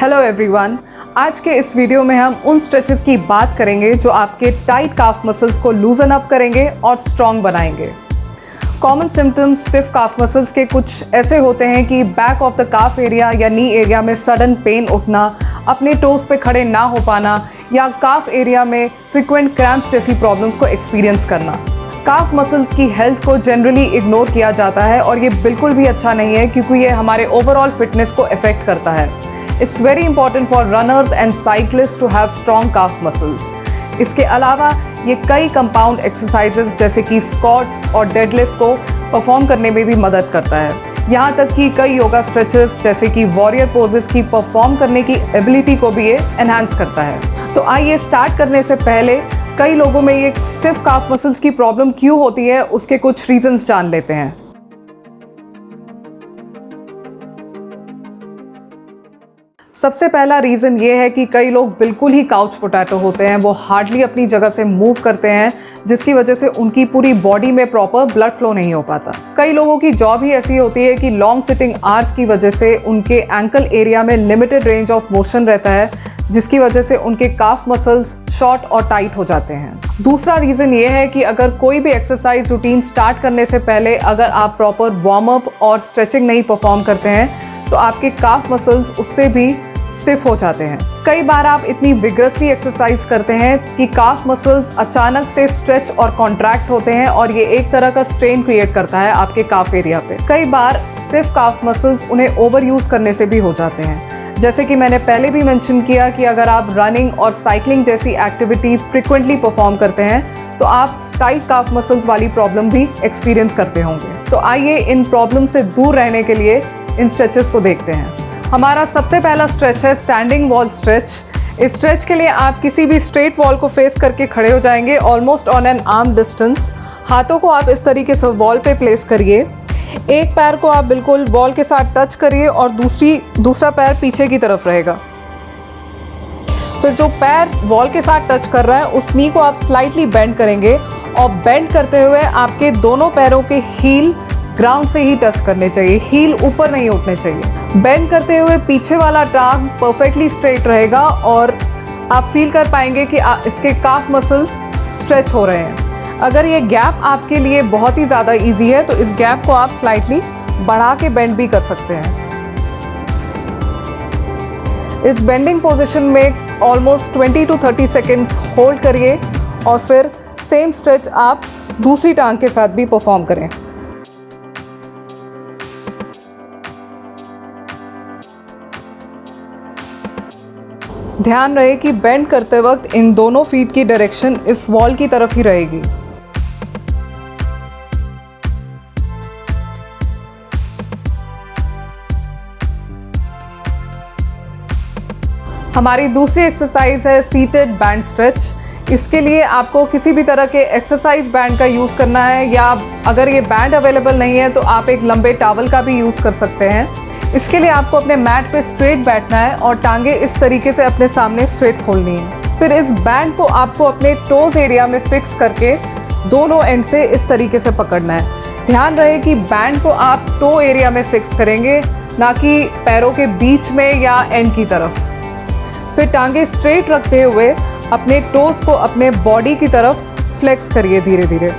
Hello everyone, आज के इस वीडियो में हम उन स्ट्रेचेस की बात करेंगे जो आपके टाइट काफ मसल्स को लूजन अप करेंगे और स्ट्रॉन्ग बनाएंगे। कॉमन सिम्टम्स स्टिफ काफ मसल्स के कुछ ऐसे होते हैं कि back of the calf area या नी एरिया में सडन पेन उठना, अपने टोज पे खड़े ना हो पाना या काफ एरिया में फ्रीक्वेंट क्रैम्प्स जैसी प्रॉब्लम्स को एक्सपीरियंस करना। काफ मसल्स की हेल्थ को जनरली इग्नोर किया जाता है और ये बिल्कुल भी अच्छा नहीं है क्योंकि ये हमारे ओवरऑल फिटनेस को अफेक्ट करता है। It's very important for runners and cyclist to have strong calf muscles. इसके अलावा ये कई कंपाउंड एक्सरसाइजेस जैसे कि स्क्वाट्स और डेडलिफ्ट को परफॉर्म करने में भी मदद करता है। यहाँ तक कि कई योगा स्ट्रेचेस जैसे कि वॉरियर पोजेस की परफॉर्म करने की एबिलिटी को भी ये एनहांस करता है। तो आइए स्टार्ट करने से पहले कई लोगों में ये स्टिफ काफ मसल्स की प्रॉब्लम क्यों होती है उसके कुछ रीजंस जान लेते हैं। सबसे पहला रीज़न ये है कि कई लोग बिल्कुल ही काउच पोटैटो होते हैं, वो हार्डली अपनी जगह से मूव करते हैं जिसकी वजह से उनकी पूरी बॉडी में प्रॉपर ब्लड फ्लो नहीं हो पाता। कई लोगों की जॉब ही ऐसी होती है कि लॉन्ग सिटिंग आवर्स की वजह से उनके एंकल एरिया में लिमिटेड रेंज ऑफ मोशन रहता है जिसकी वजह से उनके काफ मसल्स शॉर्ट और टाइट हो जाते हैं। दूसरा रीज़न ये है कि अगर कोई भी एक्सरसाइज रूटीन स्टार्ट करने से पहले अगर आप प्रॉपर वार्म अप और स्ट्रेचिंग नहीं परफॉर्म करते हैं तो आपके काफ मसल्स उससे भी स्टिफ हो जाते हैं। कई बार आप इतनी विग्रसली एक्सरसाइज करते हैं कि काफ मसल्स अचानक से स्ट्रेच और कॉन्ट्रैक्ट होते हैं और ये एक तरह का स्ट्रेन क्रिएट करता है आपके काफ एरिया पे। कई बार स्टिफ काफ मसल्स उन्हें ओवर यूज करने से भी हो जाते हैं। जैसे कि मैंने पहले भी मेंशन किया कि अगर आप रनिंग और साइकिलिंग जैसी एक्टिविटी फ्रिक्वेंटली परफॉर्म करते हैं तो आप टाइट काफ मसल्स वाली प्रॉब्लम भी एक्सपीरियंस करते होंगे। तो आइए इन प्रॉब्लम से दूर रहने के लिए इन स्ट्रेचेस को देखते हैं। हमारा सबसे पहला स्ट्रेच है स्टैंडिंग वॉल स्ट्रेच। इस स्ट्रेच के लिए आप किसी भी स्ट्रेट वॉल को फेस करके खड़े हो जाएंगे almost on an arm distance. हाथों को आप इस तरीके से वॉल पे प्लेस करिए। एक पैर को आप बिल्कुल वॉल के साथ टच करिए और दूसरा पैर पीछे की तरफ रहेगा। फिर जो पैर वॉल के साथ टच कर रहा है उस नी को आप स्लाइटली बेंड करेंगे और बेंड करते हुए आपके दोनों पैरों के हील ग्राउंड से ही टच करने चाहिए, हील ऊपर नहीं उठने चाहिए। बेंड करते हुए पीछे वाला टांग परफेक्टली स्ट्रेट रहेगा और आप फील कर पाएंगे कि इसके काफ मसल्स स्ट्रेच हो रहे हैं। अगर ये गैप आपके लिए बहुत ही ज़्यादा इजी है तो इस गैप को आप स्लाइटली बढ़ा के बेंड भी कर सकते हैं। इस बेंडिंग पोजीशन में ऑलमोस्ट 20 to 30 सेकेंड्स होल्ड करिए और फिर सेम स्ट्रेच आप दूसरी टांग के साथ भी परफॉर्म करें। ध्यान रहे कि बेंड करते वक्त इन दोनों फीट की डायरेक्शन इस वॉल की तरफ ही रहेगी। हमारी दूसरी एक्सरसाइज है सीटेड बैंड स्ट्रेच। इसके लिए आपको किसी भी तरह के एक्सरसाइज बैंड का यूज़ करना है या अगर ये बैंड अवेलेबल नहीं है तो आप एक लंबे टॉवल का भी यूज़ कर सकते हैं। इसके लिए आपको अपने मैट पे स्ट्रेट बैठना है और टांगे इस तरीके से अपने सामने स्ट्रेट खोलनी है। फिर इस बैंड को आपको अपने टोज एरिया में फिक्स करके दोनों एंड से इस तरीके से पकड़ना है। ध्यान रहे कि बैंड को आप टो एरिया में फिक्स करेंगे, ना कि पैरों के बीच में या एंड की तरफ। फिर टांगे स्ट्रेट रखते हुए अपने टोज को अपने बॉडी की तरफ फ्लेक्स करिए धीरे धीरे।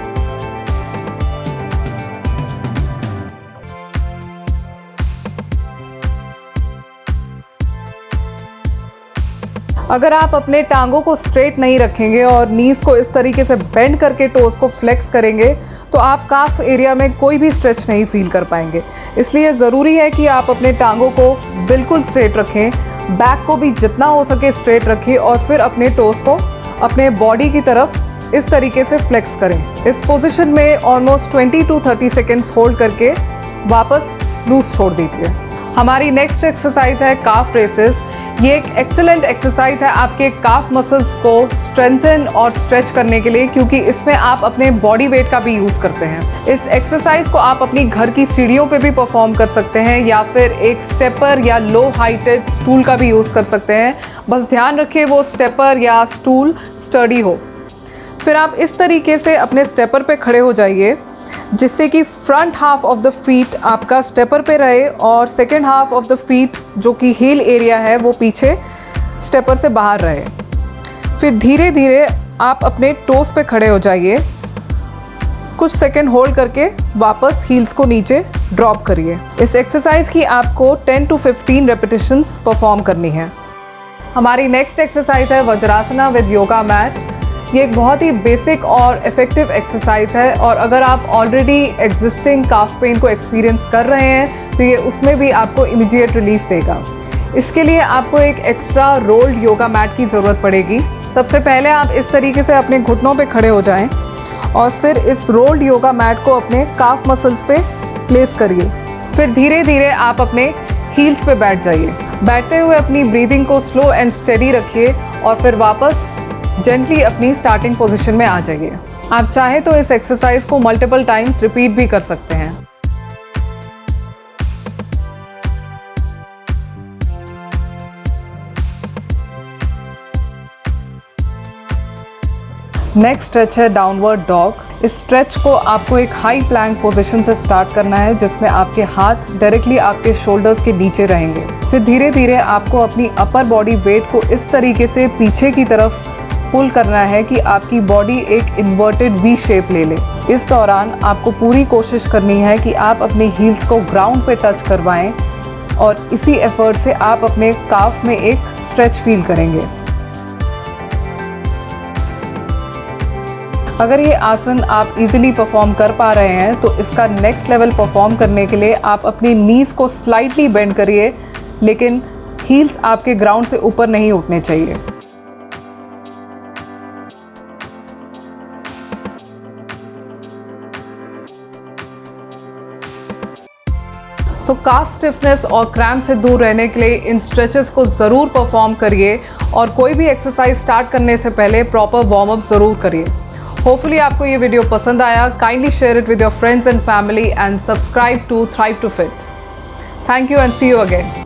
अगर आप अपने टांगों को स्ट्रेट नहीं रखेंगे और नीज को इस तरीके से बेंड करके टोज को फ्लेक्स करेंगे तो आप काफ एरिया में कोई भी स्ट्रेच नहीं फील कर पाएंगे। इसलिए ज़रूरी है कि आप अपने टांगों को बिल्कुल स्ट्रेट रखें, बैक को भी जितना हो सके स्ट्रेट रखें और फिर अपने टोज को अपने बॉडी की तरफ इस तरीके से फ्लेक्स करें। इस पोजीशन में ऑलमोस्ट 20 to 30 सेकेंड्स होल्ड करके वापस लूज छोड़ दीजिए। हमारी नेक्स्ट एक्सरसाइज है काफ रेसेस। ये एक एक्सेलेंट एक्सरसाइज है आपके काफ मसल्स को स्ट्रेंथन और स्ट्रेच करने के लिए क्योंकि इसमें आप अपने बॉडी वेट का भी यूज़ करते हैं। इस एक्सरसाइज को आप अपनी घर की सीढ़ियों पे भी परफॉर्म कर सकते हैं या फिर एक स्टेपर या लो हाइटेड स्टूल का भी यूज़ कर सकते हैं। बस ध्यान रखिए वो स्टेपर या स्टूल स्टडी हो। फिर आप इस तरीके से अपने स्टेपर पे खड़े हो जाइए। जिससे कि front half of the feet आपका स्टेपर पे रहे और second half of the feet जो कि हील एरिया है वो पीछे स्टेपर से बाहर रहे। फिर धीरे धीरे आप अपने टोस पे खड़े हो जाइए, कुछ सेकंड होल्ड करके वापस हील्स को नीचे ड्रॉप करिए। इस एक्सरसाइज की आपको 10 to 15 रेपिटेशंस परफॉर्म करनी है। हमारी नेक्स्ट एक्सरसाइज है वज्रासना विद योगा मैट। ये एक बहुत ही बेसिक और इफ़ेक्टिव एक्सरसाइज है और अगर आप ऑलरेडी एग्जिस्टिंग काफ पेन को एक्सपीरियंस कर रहे हैं तो ये उसमें भी आपको इमीडिएट रिलीफ देगा। इसके लिए आपको एक एक्स्ट्रा रोल्ड योगा मैट की ज़रूरत पड़ेगी। सबसे पहले आप इस तरीके से अपने घुटनों पे खड़े हो जाएं और फिर इस रोल्ड योगा मैट को अपने काफ मसल्स पे प्लेस करिए। फिर धीरे धीरे आप अपने हील्स पे बैठ जाइए। बैठते हुए अपनी ब्रीदिंग को स्लो एंड स्टेडी रखिए और फिर वापस जेंटली अपनी स्टार्टिंग पोजीशन में आ जाइए। आप चाहें तो इस एक्सरसाइज को मल्टीपल टाइम्स रिपीट भी कर सकते हैं। नेक्स्ट स्ट्रेच है डाउनवर्ड डॉग। इस स्ट्रेच को आपको एक हाई प्लैंक पोजीशन से स्टार्ट करना है जिसमें आपके हाथ डायरेक्टली आपके शोल्डर्स के नीचे रहेंगे। फिर धीरे धीरे आपको अपनी अपर बॉडी वेट को इस तरीके से पीछे की तरफ पुल करना है कि आपकी बॉडी एक इन्वर्टेड वी शेप ले ले। इस दौरान आपको पूरी कोशिश करनी है कि आप अपने हील्स को ग्राउंड पे टच करवाएं और इसी एफर्ट से आप अपने काफ में एक स्ट्रेच फील करेंगे। अगर ये आसन आप इजीली परफॉर्म कर पा रहे हैं तो इसका नेक्स्ट लेवल परफॉर्म करने के लिए आप अपनी नीज को स्लाइटली बेंड करिए, लेकिन हील्स आपके ग्राउंड से ऊपर नहीं उठने चाहिए। तो काफ स्टिफनेस और क्रैम्प से दूर रहने के लिए इन स्ट्रेचेस को ज़रूर परफॉर्म करिए और कोई भी एक्सरसाइज स्टार्ट करने से पहले प्रॉपर वार्म अप ज़रूर करिए। होपफुली आपको ये वीडियो पसंद आया। Kindly share it with your friends and family and subscribe to thrive to fit. Thank you and see you again.